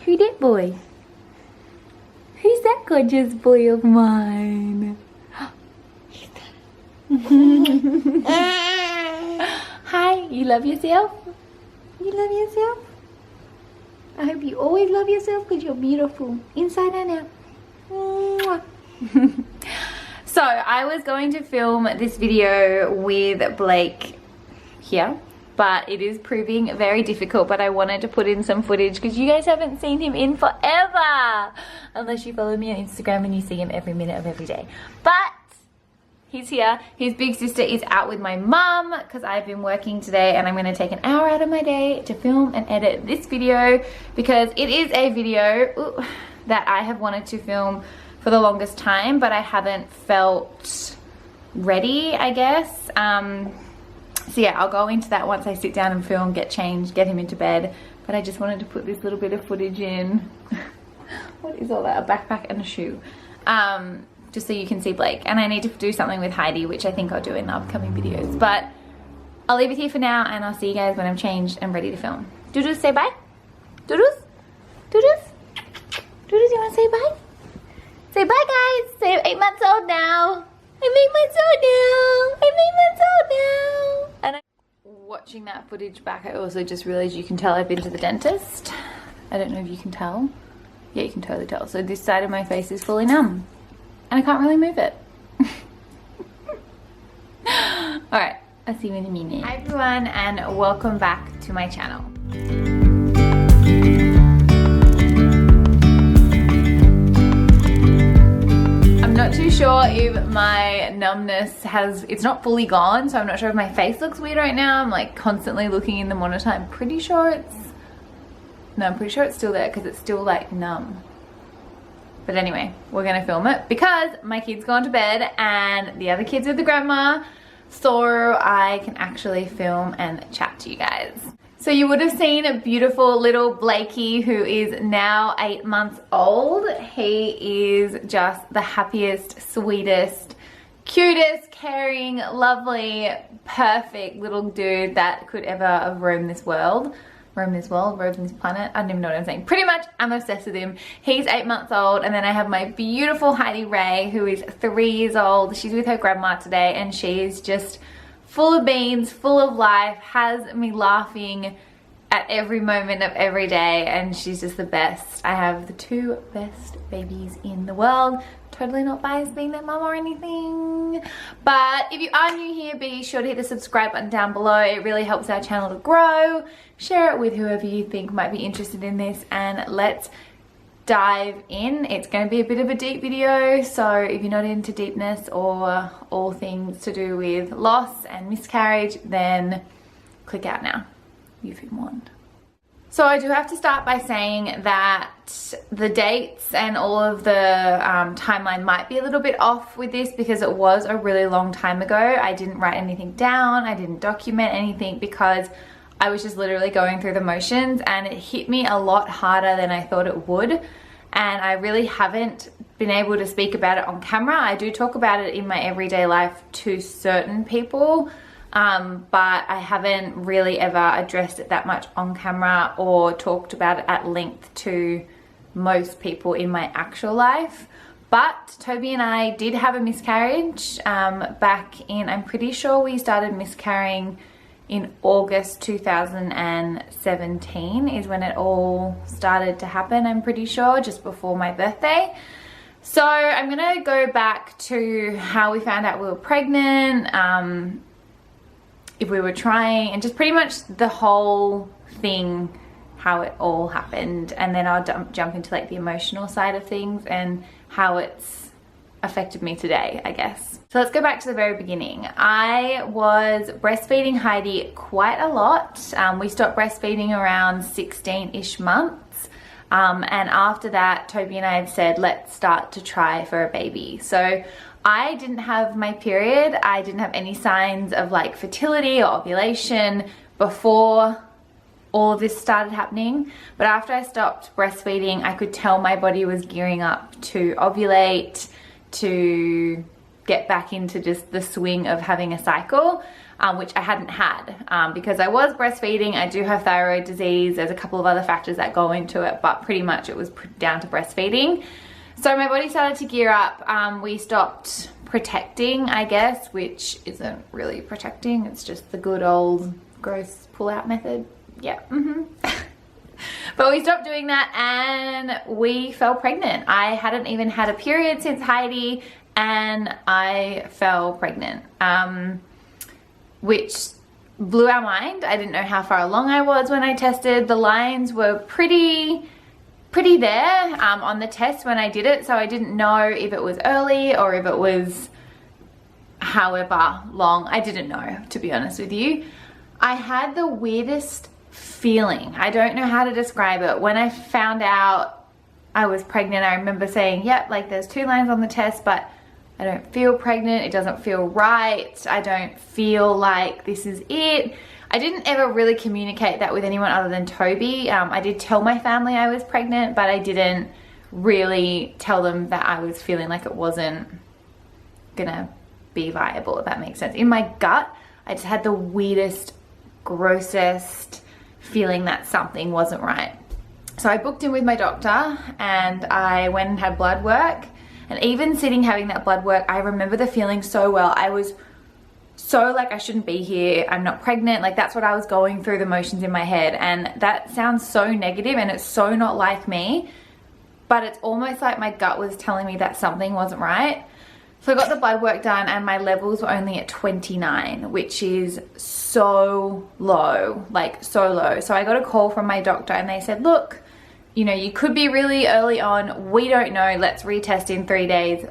Who that boy? Who's that gorgeous boy of mine? Hi, you love yourself? You love yourself? I hope you always love yourself because you're beautiful. Inside and out. Mwah. So I was going to film this video with Blake here, but it is proving very difficult. But I wanted to put in some footage because you guys haven't seen him in forever, unless you follow me on Instagram and you see him every minute of every day. But he's here. His big sister is out with my mum because I've been working today, and I'm going to take an hour out of my day to film and edit this video because it is a video that I have wanted to film for the longest time, but I haven't felt ready, I guess. So yeah, I'll go into that once I sit down and film, get changed, get him into bed. But I just wanted to put this little bit of footage in. What is all that? A backpack and a shoe. Just so you can see Blake. And I need to do something with Heidi, which I think I'll do in the upcoming videos. But I'll leave it here for now, and I'll see you guys when I'm changed and ready to film. Doodles, say bye. Doodles? Doodles? Doodles, you want to say bye? Say bye, guys. Say I'm 8 months old now. I'm 8 months old now. I'm 8 months old now. And watching that footage back, I also just realized you can tell I've been to the dentist. I don't know if you can tell. Yeah, you can totally tell. So this side of my face is fully numb, and I can't really move it. Alright, I'll see you in a minute. Hi everyone, and welcome back to my channel. I'm not too sure if my numbness it's not fully gone, so I'm not sure if my face looks weird right now. I'm like constantly looking in the monitor. I'm pretty sure it's still there because it's still like numb. But anyway, we're gonna film it because my kid's gone to bed and the other kids with the grandma, so I can actually film and chat to you guys. So you would have seen a beautiful little Blakey who is now 8 months old. He is just the happiest, sweetest, cutest, caring, lovely, perfect little dude that could ever have roamed this world. Roam this planet. I don't even know what I'm saying. Pretty much, I'm obsessed with him. He's 8 months old, and then I have my beautiful Heidi Ray, who is 3 years old. She's with her grandma today, and she is just full of beans, full of life, has me laughing at every moment of every day, and she's just the best. I have the 2 best babies in the world. Totally not biased being their mum or anything. But if you are new here, be sure to hit the subscribe button down below. It really helps our channel to grow. Share it with whoever you think might be interested in this, and let's dive in. It's going to be a bit of a deep video, so if you're not into deepness or all things to do with loss and miscarriage, then click out now. You've been warned. So I do have to start by saying that the dates and all of the timeline might be a little bit off with this because it was a really long time ago. I didn't write anything down. I didn't document anything because I was just literally going through the motions, and it hit me a lot harder than I thought it would. And I really haven't been able to speak about it on camera. I do talk about it in my everyday life to certain people, but I haven't really ever addressed it that much on camera or talked about it at length to most people in my actual life. But Toby and I did have a miscarriage back in, I'm pretty sure we started miscarrying in August 2017 is when it all started to happen, I'm pretty sure, just before my birthday. So I'm gonna go back to how we found out we were pregnant, if we were trying, and just pretty much the whole thing, how it all happened. And then I'll jump into like the emotional side of things and how it's affected me today, I guess. So let's go back to the very beginning. I was breastfeeding Heidi quite a lot. We stopped breastfeeding around 16-ish months. And after that, Toby and I had said, let's start to try for a baby. So I didn't have my period. I didn't have any signs of like fertility or ovulation before all of this started happening. But after I stopped breastfeeding, I could tell my body was gearing up to ovulate, to get back into just the swing of having a cycle, which I hadn't had because I was breastfeeding. I do have thyroid disease. There's a couple of other factors that go into it, but pretty much it was down to breastfeeding. So my body started to gear up. We stopped protecting, I guess, which isn't really protecting. It's just the good old gross pull-out method. Yeah. But we stopped doing that and we fell pregnant. I hadn't even had a period since Heidi and I fell pregnant, which blew our mind. I didn't know how far along I was when I tested. The lines were pretty there on the test when I did it, so I didn't know if it was early or if it was however long. I didn't know, to be honest with you. I had the weirdest feeling. I don't know how to describe it. When I found out I was pregnant, I remember saying, yep, like there's 2 lines on the test, but I don't feel pregnant. It doesn't feel right. I don't feel like this is it. I didn't ever really communicate that with anyone other than Toby. I did tell my family I was pregnant, but I didn't really tell them that I was feeling like it wasn't gonna be viable, if that makes sense. In my gut, I just had the weirdest, grossest feeling that something wasn't right. So I booked in with my doctor and I went and had blood work. And even sitting having that blood work, I remember the feeling so well. I was so like, I shouldn't be here. I'm not pregnant. Like that's what I was going through the motions in my head. And that sounds so negative and it's so not like me, but it's almost like my gut was telling me that something wasn't right. So I got the blood work done and my levels were only at 29, which is so low, like so low. So I got a call from my doctor and they said, look, you know, you could be really early on. We don't know. Let's retest in 3 days.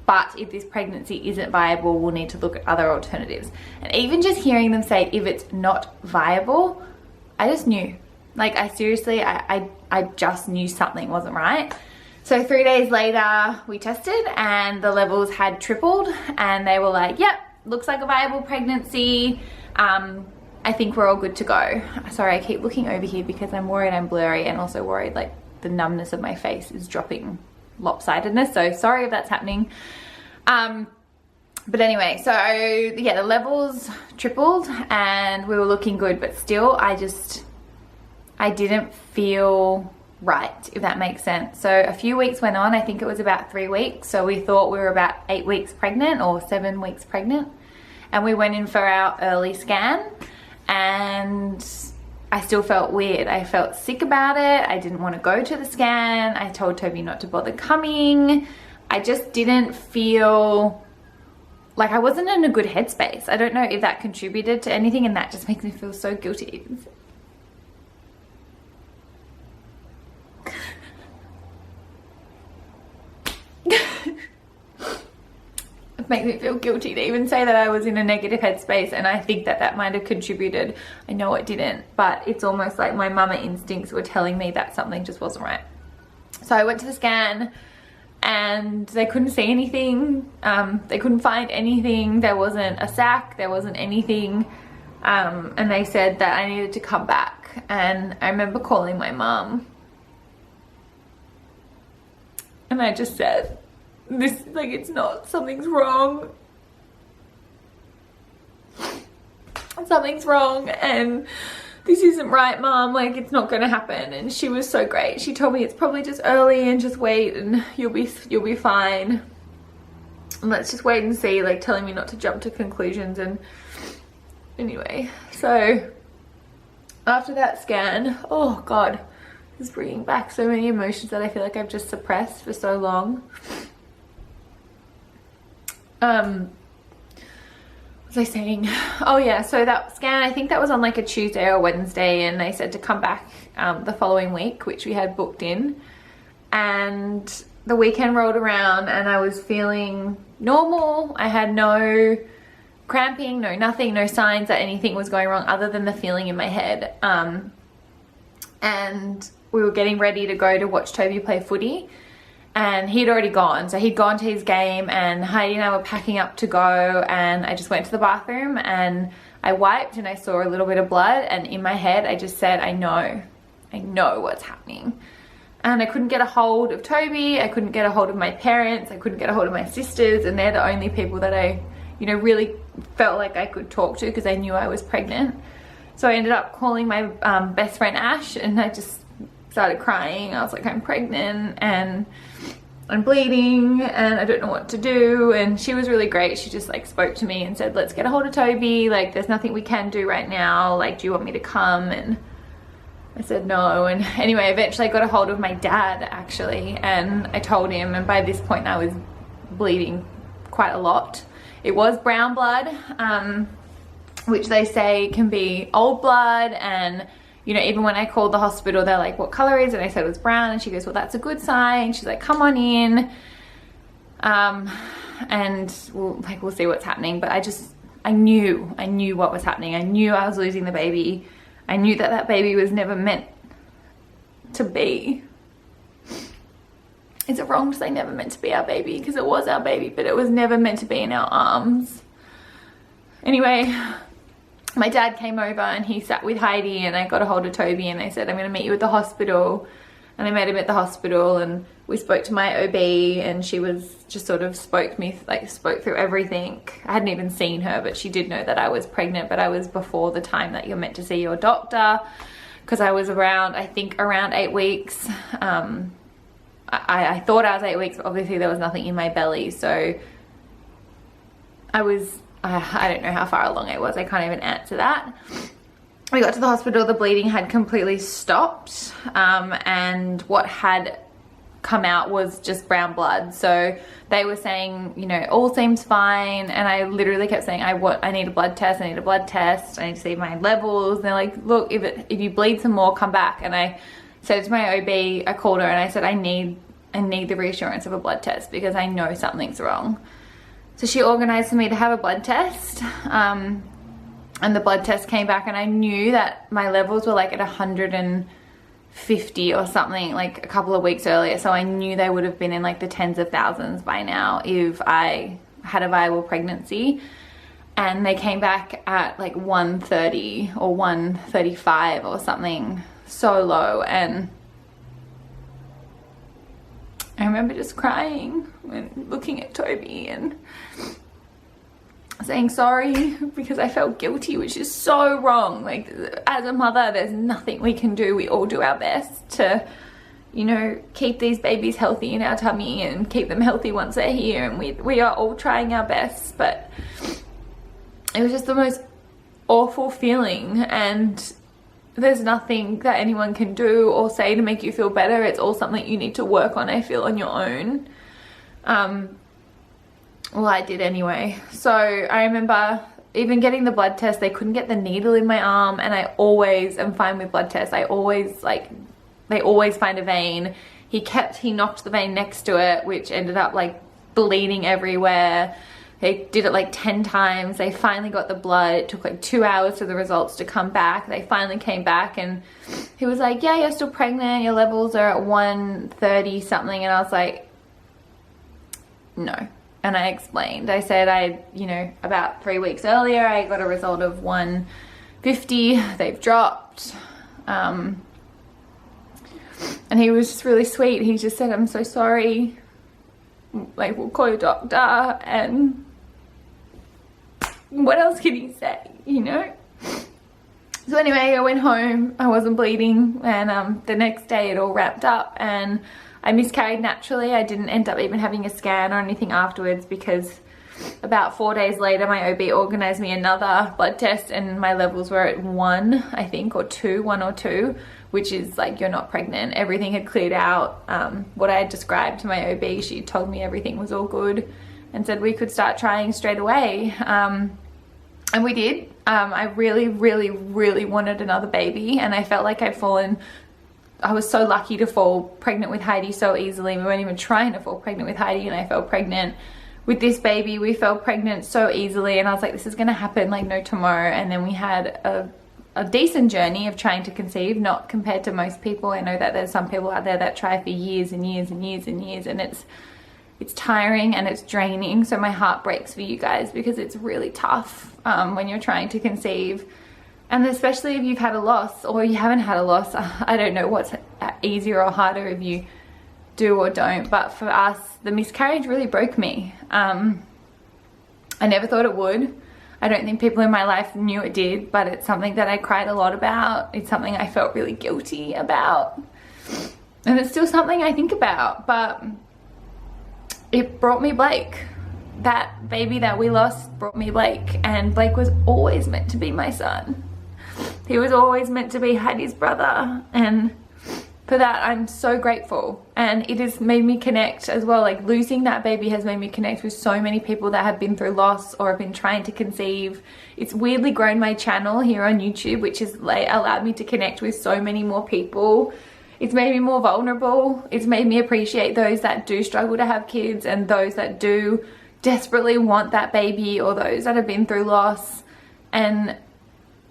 But if this pregnancy isn't viable, we'll need to look at other alternatives. And even just hearing them say, if it's not viable, I just knew. Like I seriously, I just knew something wasn't right. So 3 days later, we tested and the levels had tripled and they were like, yep, looks like a viable pregnancy. I think we're all good to go. Sorry, I keep looking over here because I'm worried I'm blurry and also worried like the numbness of my face is dropping lopsidedness. So sorry if that's happening. But anyway, so yeah, the levels tripled and we were looking good, but still I didn't feel right, if that makes sense. So a few weeks went on. I think it was about 3 weeks. So we thought we were about 8 weeks pregnant or 7 weeks pregnant. And we went in for our early scan and I still felt weird. I felt sick about it. I didn't want to go to the scan. I told Toby not to bother coming. I just didn't feel like I wasn't in a good headspace. I don't know if that contributed to anything and that just makes me feel so guilty. It makes me feel guilty to even say that I was in a negative headspace, and I think that might have contributed. I know it didn't, but it's almost like my mama instincts were telling me that something just wasn't right. So I went to the scan and they couldn't see anything. They couldn't find anything. There wasn't a sac, there wasn't anything. And they said that I needed to come back. And I remember calling my mum and I just said, this, like, it's not, something's wrong. Something's wrong and this isn't right, Mom, like it's not gonna happen. And she was so great. She told me it's probably just early and just wait and you'll be fine. And let's just wait and see, like telling me not to jump to conclusions. And anyway, so after that scan, oh God, it's bringing back so many emotions that I feel like I've just suppressed for so long. What was I saying? Oh yeah, so that scan, I think that was on like a Tuesday or Wednesday, and they said to come back the following week, which we had booked in. And the weekend rolled around and I was feeling normal. I had no cramping, no nothing, no signs that anything was going wrong other than the feeling in my head. And we were getting ready to go to watch Toby play footy. And he'd already gone. So he'd gone to his game and Heidi and I were packing up to go, and I just went to the bathroom and I wiped and I saw a little bit of blood, and in my head I just said, I know what's happening. and I couldn't get a hold of Toby, I couldn't get a hold of my parents, I couldn't get a hold of my sisters, and they're the only people that I, you know, really felt like I could talk to because I knew I was pregnant. So I ended up calling my best friend Ash, and I just started crying. I was like, I'm pregnant and I'm bleeding and I don't know what to do. And she was really great. She just like spoke to me and said, let's get a hold of Toby. Like, there's nothing we can do right now. Like, do you want me to come? And I said no. And anyway, eventually I got a hold of my dad actually, and I told him, and by this point I was bleeding quite a lot. It was brown blood, which they say can be old blood, and you know, even when I called the hospital, they're like, what color is it? And I said it was brown, and she goes, well, that's a good sign. She's like, come on in, and we'll see what's happening. But I knew what was happening. I knew I was losing the baby. I knew that that baby was never meant to be. Is it wrong to say never meant to be our baby? Because it was our baby, but it was never meant to be in our arms. Anyway, my dad came over and he sat with Heidi, and I got a hold of Toby, and they said, I'm going to meet you at the hospital. And I met him at the hospital, and we spoke to my OB, and she was just sort of spoke through everything. I hadn't even seen her, but she did know that I was pregnant, but I was before the time that you're meant to see your doctor, because I was around, I think around 8 weeks. I thought I was 8 weeks, but obviously there was nothing in my belly. So I don't know how far along I was. I can't even answer that. We got to the hospital, the bleeding had completely stopped, and what had come out was just brown blood. So they were saying, you know, all seems fine, and I literally kept saying, I need a blood test, I need a blood test, I need to see my levels. And they're like, look, if you bleed some more, come back. And I said to my OB, I called her and I said, I need the reassurance of a blood test because I know something's wrong. So she organized for me to have a blood test, and the blood test came back, and I knew that my levels were like at 150 or something, like a couple of weeks earlier. So I knew they would have been in like the tens of thousands by now if I had a viable pregnancy. And they came back at like 130 or 135 or something, so low. And I remember just crying and looking at Toby and saying sorry because I felt guilty, which is so wrong. Like, as a mother, there's nothing we can do. We all do our best to, you know, keep these babies healthy in our tummy and keep them healthy once they're here. And we are all trying our best, but it was just the most awful feeling. And there's nothing that anyone can do or say to make you feel better. It's all something you need to work on, I feel, on your own. Well, I did anyway. So I remember even getting the blood test, they couldn't get the needle in my arm, and I always am fine with blood tests. They always find a vein. He knocked the vein next to it, which ended up like bleeding everywhere. They did it like 10 times. They finally got the blood. It took like 2 hours for the results to come back. They finally came back, and he was like, yeah, you're still pregnant. Your levels are at 130 something. And I was like, no. And I explained. I said you know, about 3 weeks earlier, I got a result of 150. They've dropped. And he was just really sweet. He just said, I'm so sorry. Like, we'll call your doctor. And what else can he say, you know? So anyway, I went home. I wasn't bleeding. And the next day it all wrapped up, and I miscarried naturally. I didn't end up even having a scan or anything afterwards, because about 4 days later my OB organized me another blood test, and my levels were at 1, I think, or 2, 1 or 2, which is like, you're not pregnant. Everything had cleared out. What I had described to my OB, she told me everything was all good and said we could start trying straight away. And we did. I really, really, really wanted another baby, and I felt like I was so lucky to fall pregnant with Heidi so easily. We weren't even trying to fall pregnant with Heidi, and I fell pregnant with this baby. We fell pregnant so easily, and I was like, this is gonna happen like no tomorrow. And then we had a decent journey of trying to conceive, not compared to most people. I know that there's some people out there that try for years and years and years and years, and it's tiring and it's draining. So my heart breaks for you guys, because it's really tough when you're trying to conceive. And especially if you've had a loss or you haven't had a loss. I don't know easier or harder if you do or don't. But for us, the miscarriage really broke me. I never thought it would. I don't think people in my life knew it did, but it's something that I cried a lot about. It's something I felt really guilty about. And it's still something I think about, but it brought me Blake. That baby that we lost brought me Blake, and Blake was always meant to be my son. He was always meant to be Heidi's brother, and for that I'm so grateful. And it has made me connect as well. Like, losing that baby has made me connect with so many people that have been through loss or have been trying to conceive. It's weirdly grown my channel here on YouTube, which has allowed me to connect with so many more people. It's made me more vulnerable. It's made me appreciate those that do struggle to have kids, and those that do desperately want that baby, or those that have been through loss. And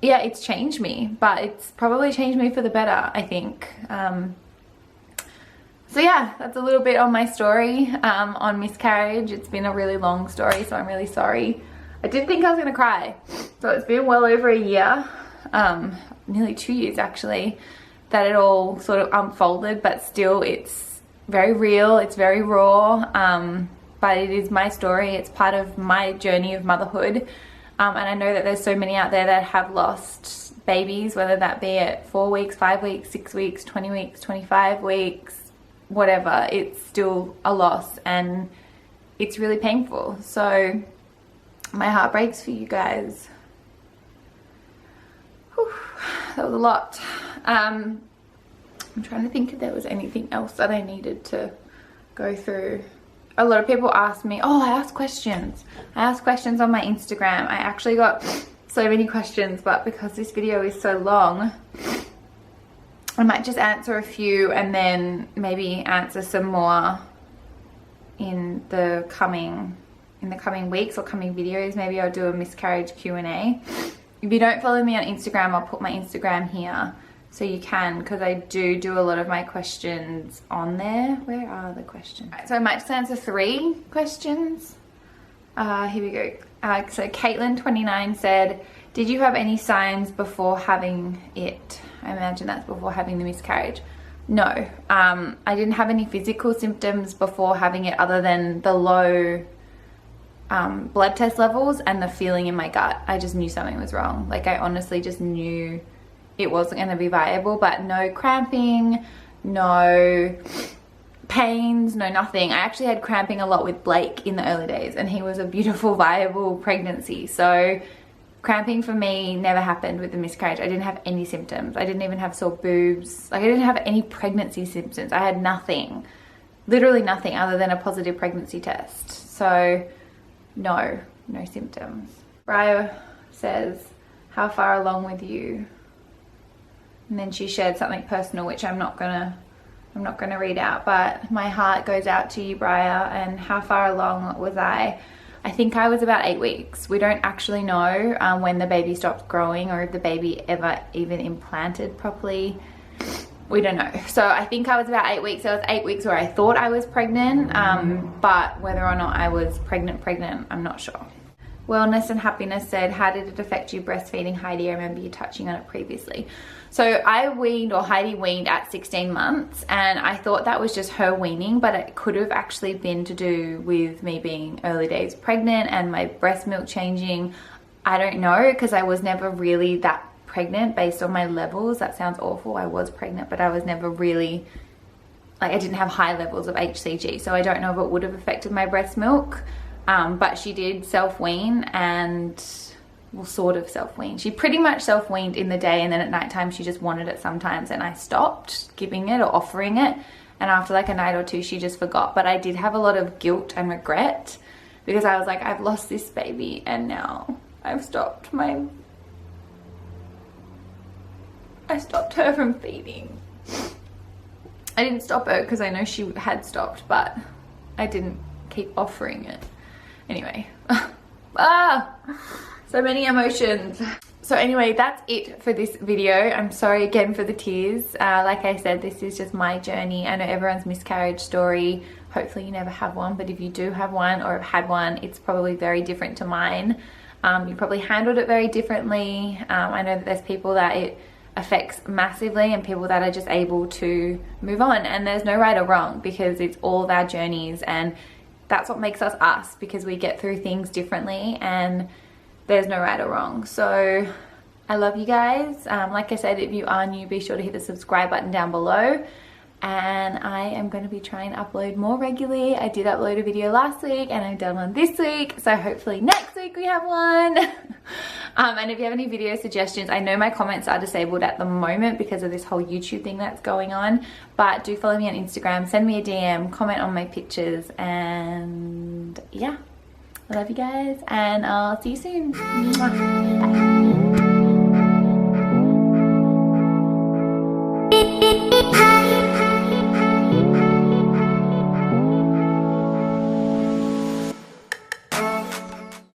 yeah, it's changed me, but it's probably changed me for the better, I think. So yeah, that's a little bit on my story on miscarriage. It's been a really long story, so I'm really sorry. I didn't think I was gonna cry. So it's been well over a year, nearly 2 years actually, that it all sort of unfolded, but still it's very real, it's very raw. But it is my story. It's part of my journey of motherhood. And I know that there's so many out there that have lost babies, whether that be at 4 weeks, 5 weeks, 6 weeks, 20 weeks, 25 weeks, whatever. It's still a loss, and it's really painful. So my heart breaks for you guys. Whew, that was a lot. I'm trying to think if there was anything else that I needed to go through. A lot of people ask me, oh, I ask questions. I ask questions on my Instagram. I actually got so many questions, but because this video is so long, I might just answer a few and then maybe answer some more in the coming weeks or coming videos. Maybe I'll do a miscarriage Q&A. If you don't follow me on Instagram, I'll put my Instagram here so you can, because I do a lot of my questions on there. Where are the questions? So I might just answer 3 questions. Here we go. So Caitlin29 said, did you have any signs before having it? I imagine that's before having the miscarriage. No, I didn't have any physical symptoms before having it, other than the low blood test levels and the feeling in my gut. I just knew something was wrong. Like, I honestly just knew it wasn't going to be viable, but no cramping, no pains, no nothing. I actually had cramping a lot with Blake in the early days, and he was a beautiful, viable pregnancy. So cramping for me never happened with the miscarriage. I didn't have any symptoms. I didn't even have sore boobs. Like, I didn't have any pregnancy symptoms. I had nothing, literally nothing, other than a positive pregnancy test. So no symptoms. Briar says, how far along with you? And then she shared something personal, which I'm not gonna read out, but my heart goes out to you, Briar. And how far along was I? I think I was about 8 weeks. We don't actually know when the baby stopped growing, or if the baby ever even implanted properly. We don't know. So I think I was about 8 weeks. So it was 8 weeks where I thought I was pregnant, but whether or not I was pregnant, I'm not sure. Wellness and Happiness said, how did it affect you breastfeeding Heidi? I remember you touching on it previously. So I weaned, or Heidi weaned, at 16 months, and I thought that was just her weaning, but it could have actually been to do with me being early days pregnant and my breast milk changing. I don't know, because I was never really that pregnant based on my levels. That sounds awful. I was pregnant, but I was never really, like, I didn't have high levels of HCG, so I don't know if it would have affected my breast milk. But she did self-wean, and, well, sort of self-wean. She pretty much self-weaned in the day, and then at nighttime she just wanted it sometimes, and I stopped giving it or offering it. And after like a night or two, she just forgot. But I did have a lot of guilt and regret, because I was like, I've lost this baby, and now I've stopped her from feeding. I didn't stop her because I know she had stopped, but I didn't keep offering it. Anyway, so many emotions. So anyway, that's it for this video. I'm sorry again for the tears. Like I said, this is just my journey. I know everyone's miscarriage story, hopefully you never have one, but if you do have one or have had one, it's probably very different to mine. You probably handled it very differently. I know that there's people that it affects massively, and people that are just able to move on. And there's no right or wrong, because it's all of our journeys, and that's what makes us us, because we get through things differently, and there's no right or wrong. So I love you guys. Like I said, if you are new, be sure to hit the subscribe button down below. And I am going to be trying to upload more regularly. I did upload a video last week and I've done one this week, so hopefully next week we have one. And if you have any video suggestions, I know my comments are disabled at the moment because of this whole YouTube thing that's going on, but do follow me on Instagram, send me a DM, comment on my pictures, and yeah, I love you guys, and I'll see you soon. Mwah. Bye.